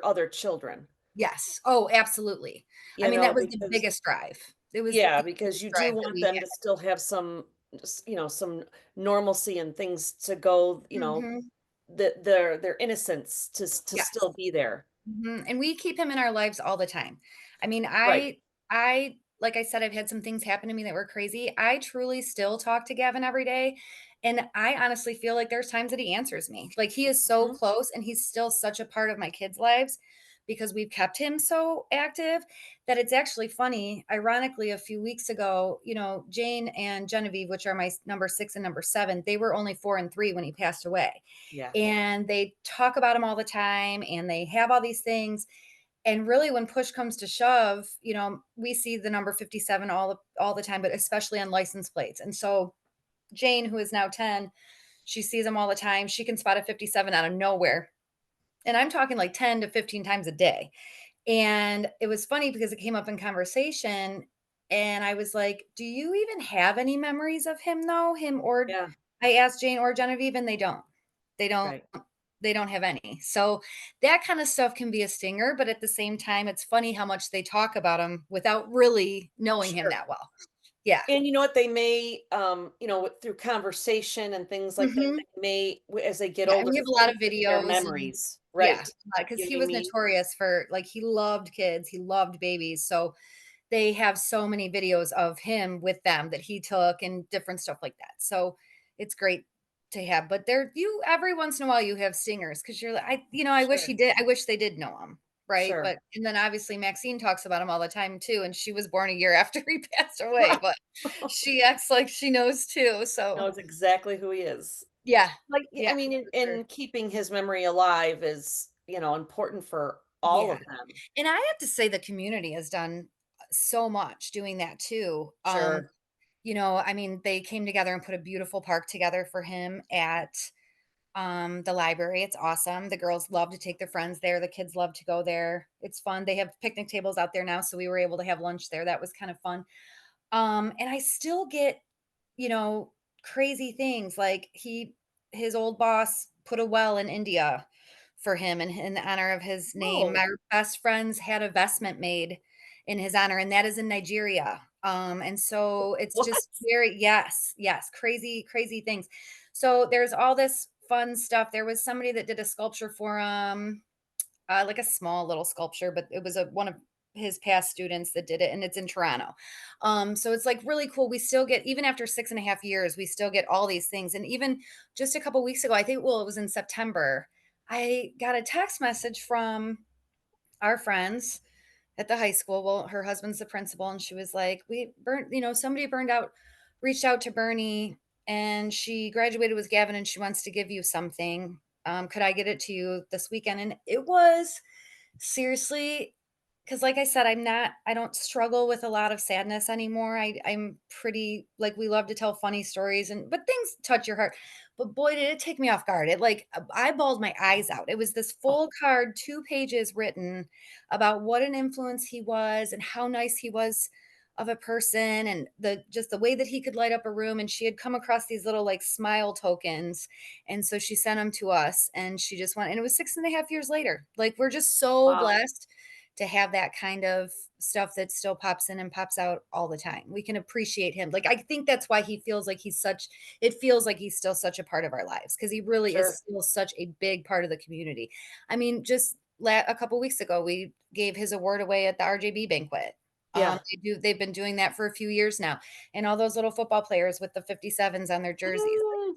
other children. yes. Oh, absolutely. I mean, that was the Because biggest drive. It was the yeah, biggest because you do drive that want we them to still have some some normalcy and things to go, had. Mhm. their innocence to Yes. still be there. And we keep him in our lives all the time. I mean, Right. I like I said, I've had some things happen to me that were crazy. I truly still talk to Gavin every day, and I honestly feel like there's times that he answers me. Like, he is so Mhm. close, and he's still such a part of my kids' lives because we've kept him so active that it's actually funny. Ironically, a few weeks ago, Jane and Genevieve, which are my number 6 and number 7, they were only 4 and 3 when he passed away. Yeah. And they talk about him all the time and they have all these things. And really, when push comes to shove, we see the number 57 all the time, but especially on license plates. And so Jane, who is now 10, she sees them all the time. She can spot a 57 out of nowhere. And I'm talking like 10 to 15 times a day. And it was funny because it came up in conversation. And I was like, do you even have any memories of him though? Him or Yeah. I asked Jane or Genevieve, and they don't. They don't Right. they don't have any. So that kind of stuff can be a stinger, but at the same time, it's funny how much they talk about him without really knowing him Sure. that well. Yeah. And you know what? They may, through conversation and things like that, Mhm. they may, as they get Yeah, and older, we have a lot think of that they're videos and memories. yeah, Right. because You know he what I was mean? notorious for like, he loved kids, he loved babies, so they have so many videos of him with them that he took and different stuff like that. So it's great to have, but there you every once in a while you have stingers because you're like, Sure. I wish they did know him, right? Sure. But and then obviously Maxine talks about him all the time too, and she was born a year after he passed away, but she acts like she knows too. So Knows exactly who he is. yeah, Like, yeah, I mean, for sure. and keeping his memory alive is, important for all Yeah. of them. And I have to say the community has done so much doing that too. Sure. I mean, they came together and put a beautiful park together for him at the library. It's awesome. The girls love to take their friends there. The kids love to go there. It's fun. They have picnic tables out there now, so we were able to have lunch there. That was kind of fun. And I still get, you know, crazy things like his old boss put a well in India for him in honor of his name. Oh, My best friends had a vestment made in his honor, and that is in Nigeria. And so it's what? just very yes, crazy, crazy things. So there's all this fun stuff. There was somebody that did a sculpture for him, like a small little sculpture, but it was one of his past students that did it, and it's in Toronto. So it's like really cool. We still get, even after 6.5 years, we still get all these things. And even just a couple weeks ago, I think, well, it was in September, I got a text message from our friends at the high school. Well, her husband's the principal, and she was like, "We burned, somebody burned out, reached out to Bernie, and she graduated with Gavin, and she wants to give you something. Could I get it to you this weekend?" And it was seriously, because like I said, I don't struggle with a lot of sadness anymore. I'm pretty like we love to tell funny stories but things touch your heart. But boy, did it take me off guard. It like I bawled my eyes out. It was this Oh, full card, 2 pages written about what an influence he was and how nice he was of a person and the way that he could light up a room. And she had come across these little like smile tokens, and so she sent them to us, and she just went, and it was 6.5 years later. Like, we're just so wow. blessed to have that kind of stuff that still pops in and pops out all the time. We can appreciate him. Like I think that's why he feels like he's such it feels like he's still such a part of our lives because he really is Sure. still such a big part of the community. I mean, just a couple weeks ago we gave his award away at the RJB banquet. Yeah. They've been doing that for a few years now. And all those little football players with the 57s on their jerseys. Like Mm,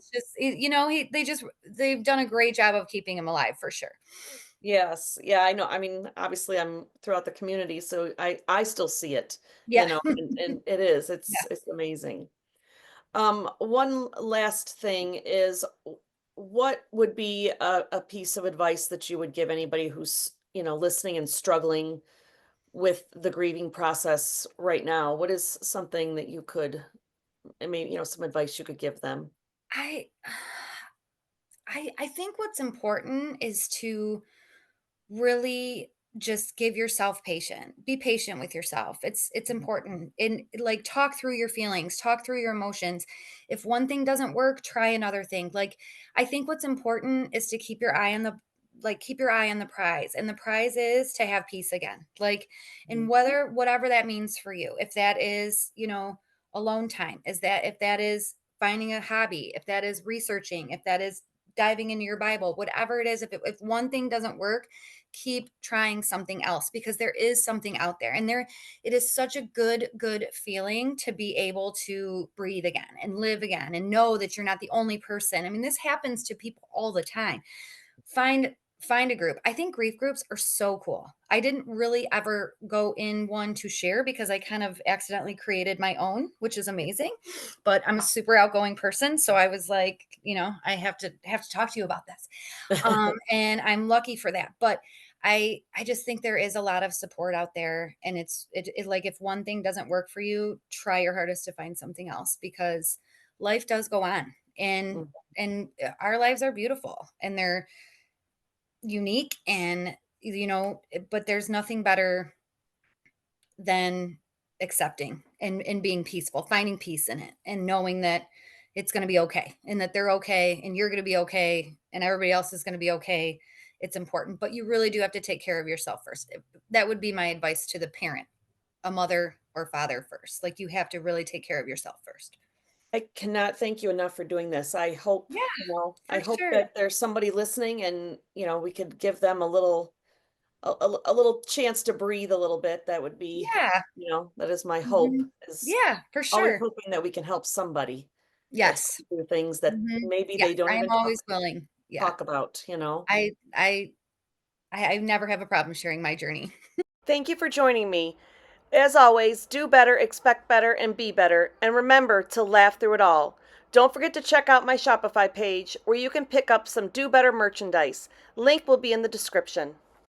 it's just they've done a great job of keeping him alive for sure. yes. Yeah, I know. I mean, obviously I'm throughout the community, so I still see it, Yeah. and it is. Yeah. It's amazing. One last thing is what would be a piece of advice that you would give anybody who's, listening and struggling with the grieving process right now? What is something that you could, I mean, some advice you could give them? I I think what's important is to really just give yourself be patient with yourself. It's important and like talk through your feelings, talk through your emotions. If one thing doesn't work, try another thing. Like I think what's important is to keep your eye on the prize, and the prize is to have peace again. Like, and Mhm. whatever that means for you, if that is, alone time, is that if that is finding a hobby, if that is researching, if that is diving into your Bible, whatever it is, if one thing doesn't work, keep trying something else because there is something out there. And there it is such a good feeling to be able to breathe again and live again and know that you're not the only person. I mean, this happens to people all the time. Find a group. I think grief groups are so cool. I didn't really ever go in one to share because I kind of accidentally created my own, which is amazing. But I'm a super outgoing person, so I was like, I have to talk to you about this. And I'm lucky for that. But I just think there is a lot of support out there, and it like if one thing doesn't work for you, try your hardest to find something else because life does go on, and Mm. our lives are beautiful and they're unique, and but there's nothing better than accepting and being peaceful, finding peace in it and knowing that it's going to be okay and that they're okay and you're going to be okay and everybody else is going to be okay. It's important, but you really do have to take care of yourself first. That would be my advice to the parent, a mother or father first. Like you have to really take care of yourself first. I cannot thank you enough for doing this. I hope, Yeah, I for hope sure. that there's somebody listening and, we could give them a little chance to breathe a little bit. That would be, Yeah. that is my hope, Mhm. is Yeah, for always sure. hoping that we can help somebody that's Yes. going through things that Mhm. maybe Yes, they don't I am even always willing. Yeah. talk about. I I I never have a problem sharing my journey. Thank you for joining me. As always, do better, expect better, and be better. And remember to laugh through it all. Don't forget to check out my Shopify page where you can pick up some Do Better merchandise. Link will be in the description.